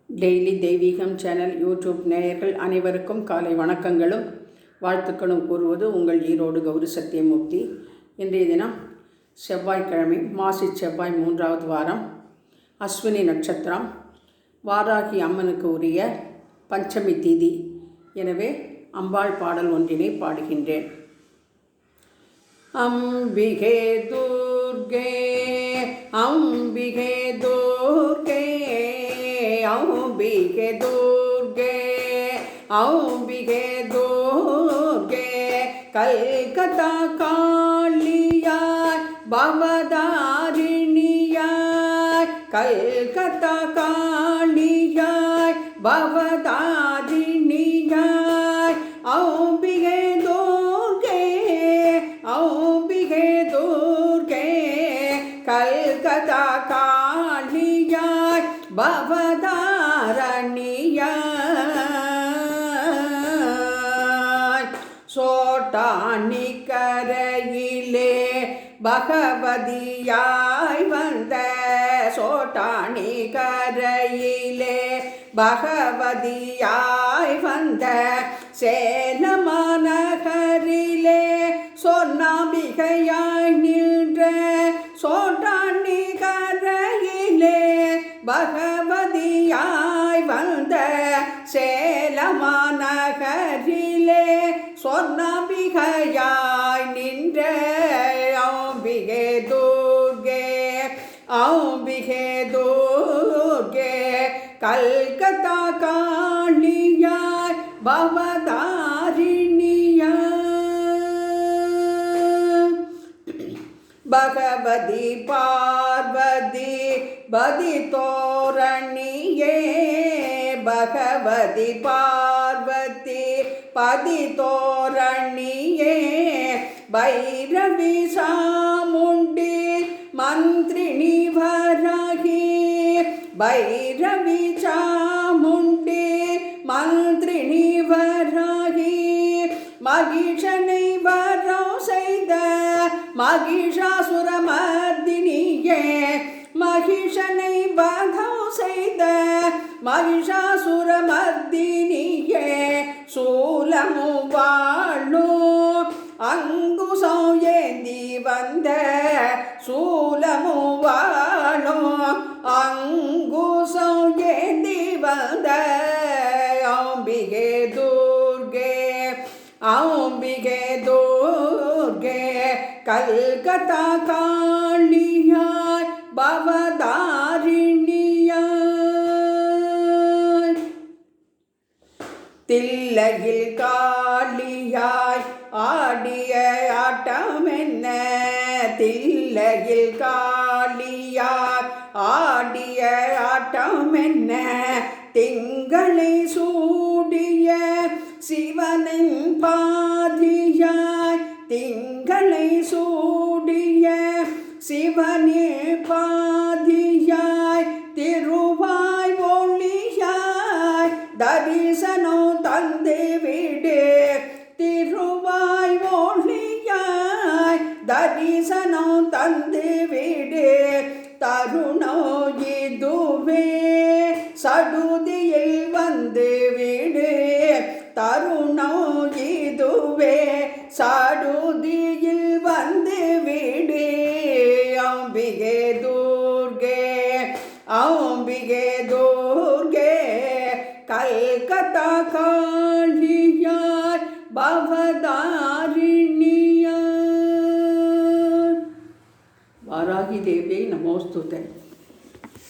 Daily தெய்வீகம் channel YouTube நேயர்கள் அனைவருக்கும் காலை வணக்கங்களும் வாழ்த்துக்களும் கூறுவது உங்கள் ஈரோடு கௌரி சத்தியமூர்த்தி. இன்றைய தினம் செவ்வாய்க்கிழமை, மாசி செவ்வாய் 3வது வாரம், அஸ்வினி நட்சத்திரம், வாராகி அம்மனுக்கு உரிய பஞ்சமி தீதி. எனவே அம்பாள் பாடல் ஒன்றினை பாடுகின்றேன். அம்பிகே துர்கே அம்பிகே துர்கே அம்பிகே துர்கே அம்பிகே துர்கே கல்கத்தா காளியாய் பவதாரிணியாய் கல்கத்தா காளியாய் பவதாரிணியாய் அம்பிகே துர்கே அம்பிகே துர்கே கல்கத்தா காளியாய் பவதாரணியாய் சோட்டானி கரையிலே பகவதியாய் வந்த சோட்டானி கரையிலே பகவதியாய் வந்த சேலமாநகரிலே சொன்னாம்பிகையாய் நின்ற சோட்டானி கரையிலே பகவதியாய் வந்த சேலமாநகரிலே சொன்னாம்பிகையாய் நின்ற அம்பிகே துர்கே அம்பிகே துர்கே கல்கத்தா காளியாய் பவதாரிணியாய் பகவதி பார்வதி பதி தோரணியே பகவதி பார்வதி பதி தோரணியே பைரவி சாமுண்டி மந்திரிணி வராகி பைரவி சாமுண்டி மந்திரிணி வராகி மகிஷனை வரம் செய்த மகிஷாசுரமர்தினியே மகிஷனை வதம் செய்த மகிஷாசுரமர்தினியே சூலமு வாழும் அங்குசம் ஏந்தி வந்த சூலமு வாழும் அங்குசம் ஏந்தி வந்த அம்பிகே துர்கே அம்பிகே துர்கே கல்கத்தா காளியாய் பவதாரிணியாய் தில்லையில் காளியாய் ஆடிய ஆட்டம் என்ன தில்லையில் காளியாய் ஆடிய ஆட்டம் என்ன திங்களை சூடிய சிவனின் பாதியாய் திங்களை சூடிய சிவனின் பாதியாய் திருவாய் ஒளியாய் தரிசனோ தந்து விடு திருவாய் ஒளியாய் தரிசனோ தந்து விடு தருணோ இதுவே சடுதியில் வந்து விடு தருணோ இதுவே சடுதியில் வந்து விடு அம்பிகே துர்கே அம்பிகே துர்கே கல்கத்தா காளியாய் பவதாரிணியாய் வாராகி தேவியை நமோஸ்துதே.